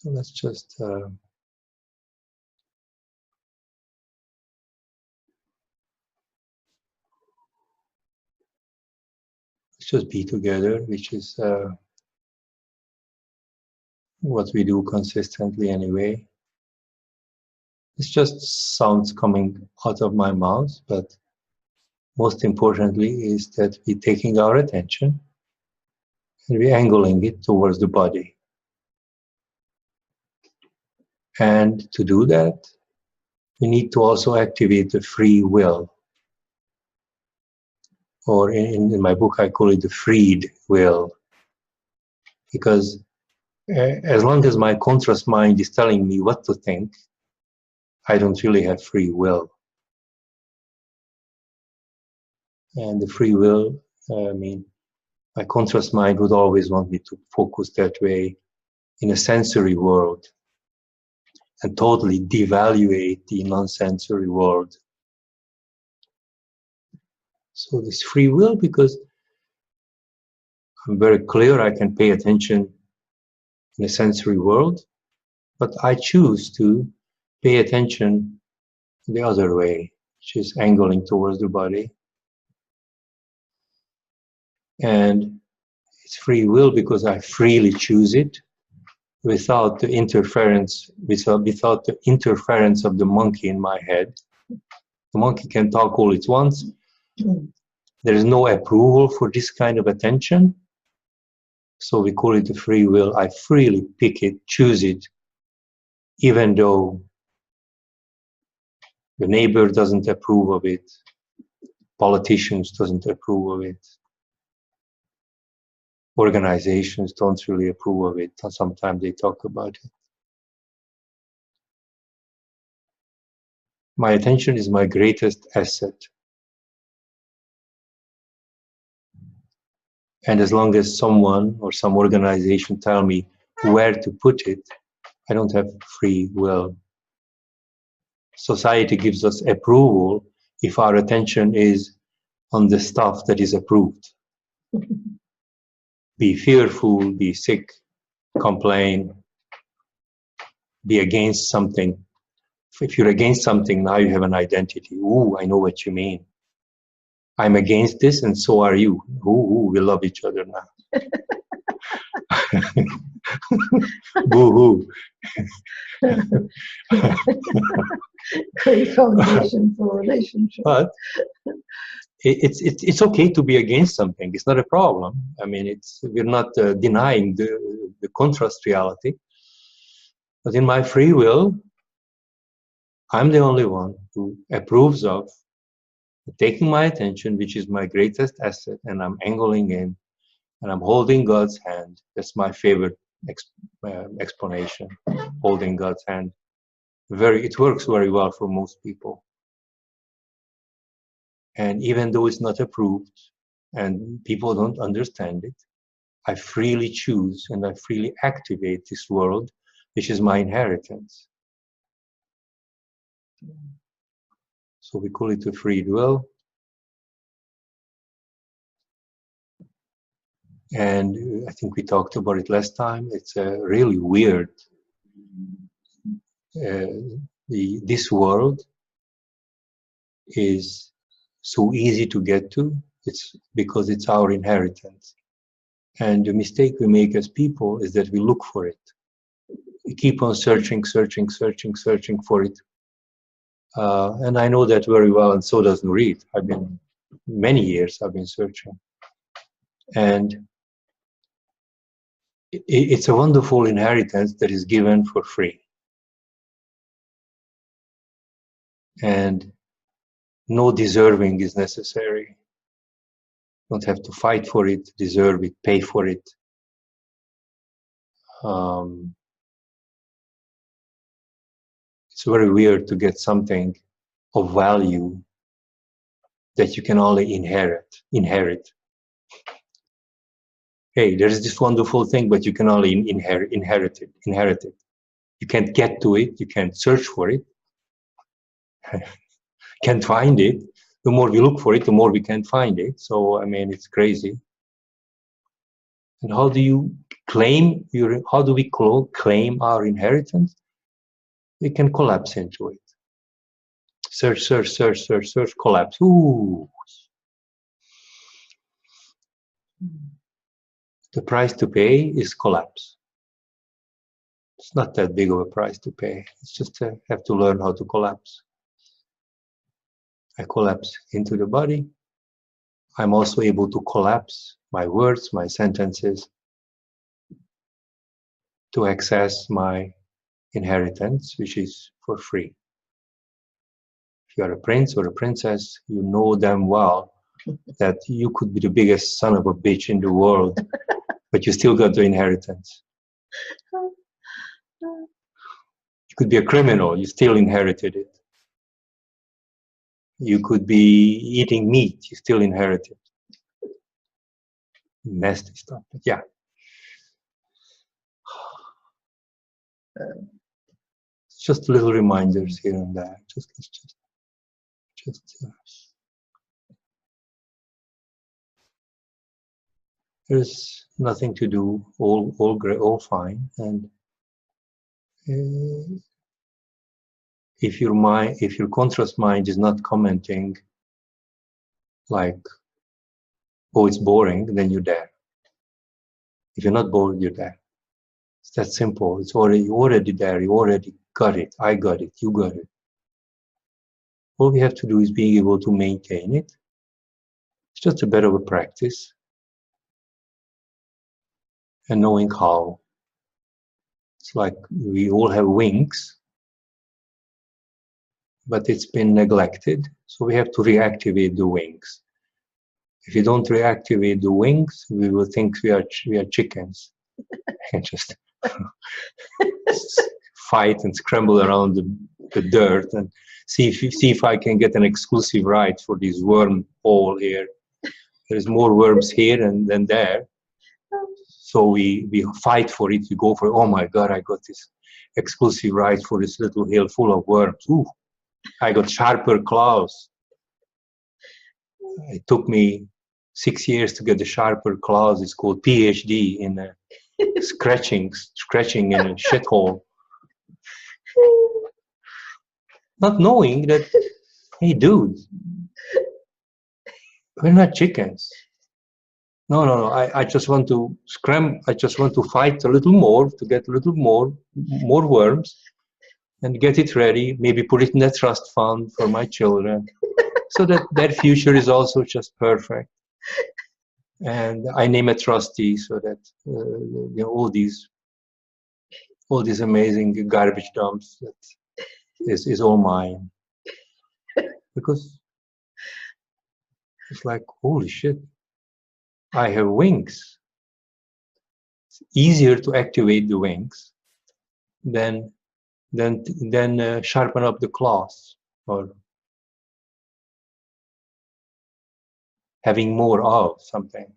So let's just be together, which is what we do consistently anyway. It's just sounds coming out of my mouth, but most importantly is that we're taking our attention and we're angling it towards the body. And to do that, we need to also activate the free will. Or in my book, I call it the freed will. Because as long as my conscious mind is telling me what to think, I don't really have free will. And the free will, my conscious mind would always want me to focus that way in a sensory world and totally devaluate the non-sensory world. So this free will, because I'm very clear I can pay attention in a sensory world, but I choose to pay attention the other way, which is angling towards the body. And it's free will because I freely choose it without the interference, without the interference of the monkey in my head. The monkey can talk all it wants. There is no approval for this kind of attention. So we call it the free will. I freely pick it, choose it, even though the neighbor doesn't approve of it, politicians doesn't approve of it, organizations don't really approve of it. Sometimes they talk about it. My attention is my greatest asset. And as long as someone or some organization tell me where to put it, I don't have free will. Society gives us approval if our attention is on the stuff that is approved. Be fearful, be sick, complain, be against something. If you're against something, now you have an identity. Ooh, I know what you mean. I'm against this and so are you. Ooh, we love each other now. Boo-hoo. Great foundation for relationship. But it's okay to be against something. It's not a problem. I mean, we're not denying the contrast reality. But in my free will, I'm the only one who approves of taking my attention, which is my greatest asset, and I'm angling in, and I'm holding God's hand. That's my favorite explanation, holding God's hand. It works very well for most people. And even though it's not approved and people don't understand it, I freely choose and I freely activate this world, which is my inheritance. So we call it a free will. And I think we talked about it last time. It's really weird. This world is so easy to get to. It's because it's our inheritance. And the mistake we make as people is that we look for it. We keep on searching for it. And I know that very well, and so does Nurit. Many years I've been searching. And it's a wonderful inheritance that is given for free. And no deserving is necessary. Don't have to fight for it, deserve it, pay for it. It's very weird to get something of value that you can only inherit. Hey, there's this wonderful thing, but you can only inherit it. You can't get to it, you can't search for it, can't find it. The more we look for it, the more we can't find it. So, I mean, it's crazy. And how do you claim how do we claim our inheritance? We can collapse into it. Search, search, search, search, search, collapse. Ooh. The price to pay is collapse. It's not that big of a price to pay. It's just have to learn how to collapse. I collapse into the body. I'm also able to collapse my words, my sentences, to access my inheritance, which is for free. If you are a prince or a princess, you know damn well that you could be the biggest son of a bitch in the world, but you still got the inheritance. You could be a criminal, you still inherited it. You could be eating meat, you still inherit it. Nasty stuff, but yeah. Just little reminders here and there. There's nothing to do. All great, all fine. And if your contrast mind is not commenting, like, oh, it's boring, then you're there. If you're not bored, you're there. It's that simple. It's already there. You already got it. I got it. You got it. All we have to do is being able to maintain it. It's just a bit of a practice. And knowing how. It's like we all have wings, but it's been neglected. So we have to reactivate the wings. If you don't reactivate the wings, we will think we are chickens and just fight and scramble around the dirt and see if I can get an exclusive right for this worm hole here. There's more worms here than there. So we fight for it. We go for it. Oh my God, I got this exclusive right for this little hill full of worms. Ooh, I got sharper claws. It took me 6 years to get the sharper claws. It's called PhD in scratching in a shithole. Not knowing that, hey dude, we're not chickens. No. I just want to scram. I just want to fight a little more to get a little more worms and get it ready. Maybe put it in a trust fund for my children, so that their future is also just perfect. And I name a trustee so that all these amazing garbage dumps that is all mine. Because it's like, holy shit, I have wings. It's easier to activate the wings than sharpen up the claws or having more of something.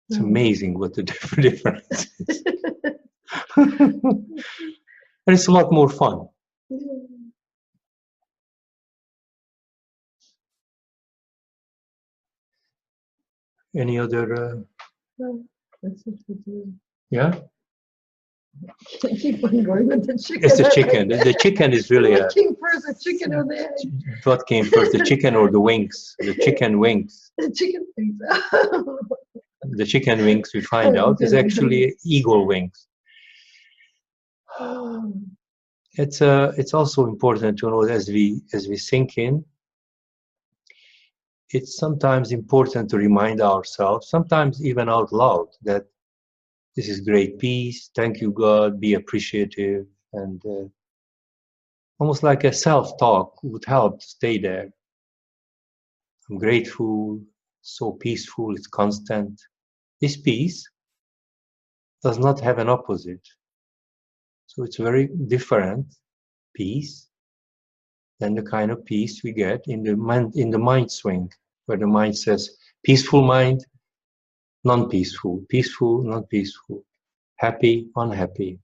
It's amazing what the difference is. And it's a lot more fun. Any other? No, that's it. Yeah? Keep on going with the chicken. It's the chicken. The chicken is really What came first, the chicken or the egg? What came first, the chicken or the wings? The chicken wings. The chicken things. The chicken wings, we find out, is actually eagle wings. It's also important to know as we sink in. It's sometimes important to remind ourselves, sometimes even out loud, that this is great peace. Thank you, God. Be appreciative, and almost like a self-talk would help to stay there. I'm grateful. So peaceful. It's constant. This peace does not have an opposite. So it's very different peace than the kind of peace we get in the mind swing, where the mind says peaceful mind, non-peaceful, peaceful, non-peaceful, happy, unhappy.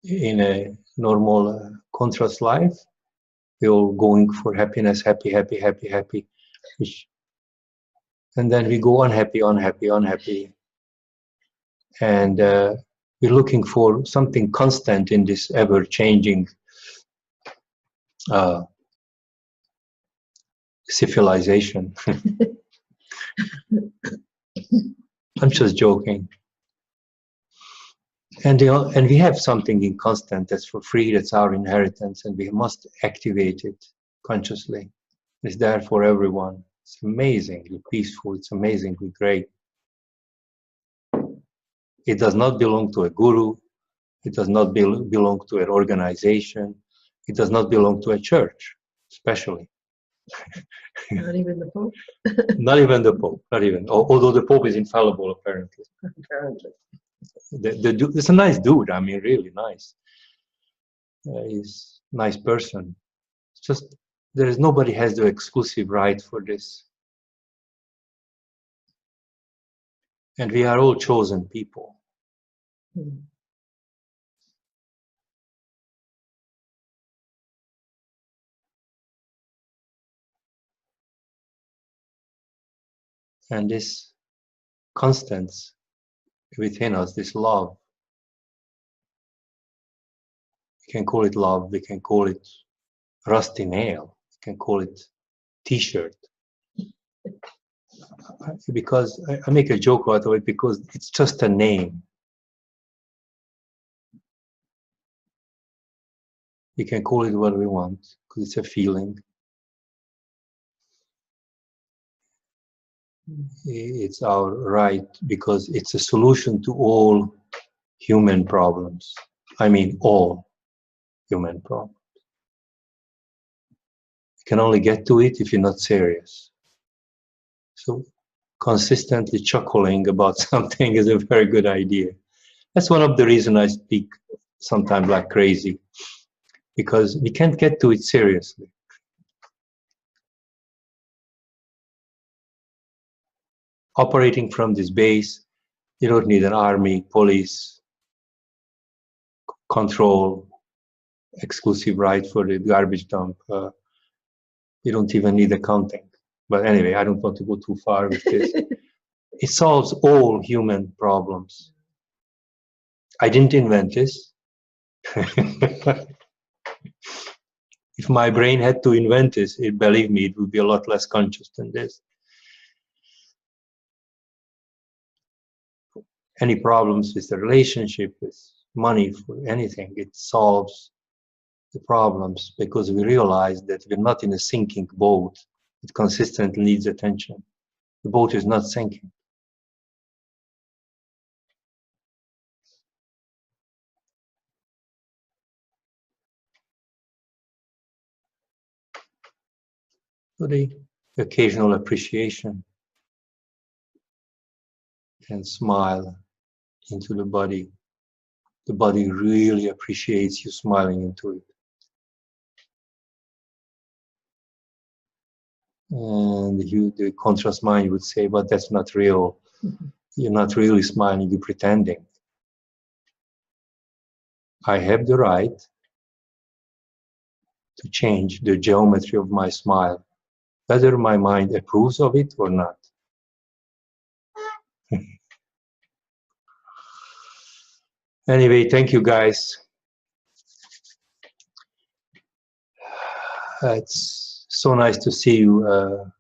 In a normal contrast life, we're all going for happiness, happy, happy, happy, happy. And then we go unhappy, unhappy, unhappy. And we're looking for something constant in this ever-changing civilization. I'm just joking. And we have something in constant that's for free, that's our inheritance, and we must activate it consciously. It's there for everyone. It's amazingly peaceful, it's amazingly great. It does not belong to a guru, it does not belong to an organization, it does not belong to a church, especially. Not even the Pope? Not even the Pope, not even. Although the Pope is infallible, apparently. Apparently. It's a nice dude, I mean, really nice. He's a nice person. It's just, nobody has the exclusive right for this. And we are all chosen people. And this constance within us, this love, we can call it love, we can call it rusty nail, we can call it t-shirt. Because I make a joke out of it because it's just a name. We can call it what we want because it's a feeling. It's our right because it's a solution to all human problems. I mean, all human problems. You can only get to it if you're not serious. So consistently chuckling about something is a very good idea. That's one of the reasons I speak sometimes like crazy, because we can't get to it seriously. Operating from this base, you don't need an army, police, control, exclusive right for the garbage dump. You don't even need accounting. But anyway, I don't want to go too far with this. It solves all human problems. I didn't invent this. If my brain had to invent this, believe me, it would be a lot less conscious than this. Any problems with the relationship, with money, for anything, it solves the problems because we realize that we're not in a sinking boat. It consistently needs attention. The boat is not sinking. So the occasional appreciation and smile into the body. The body really appreciates you smiling into it. And the contrast mind would say, but that's not real. You're not really smiling, you're pretending. I have the right to change the geometry of my smile, whether my mind approves of it or not. Anyway, thank you guys. It's so nice to see you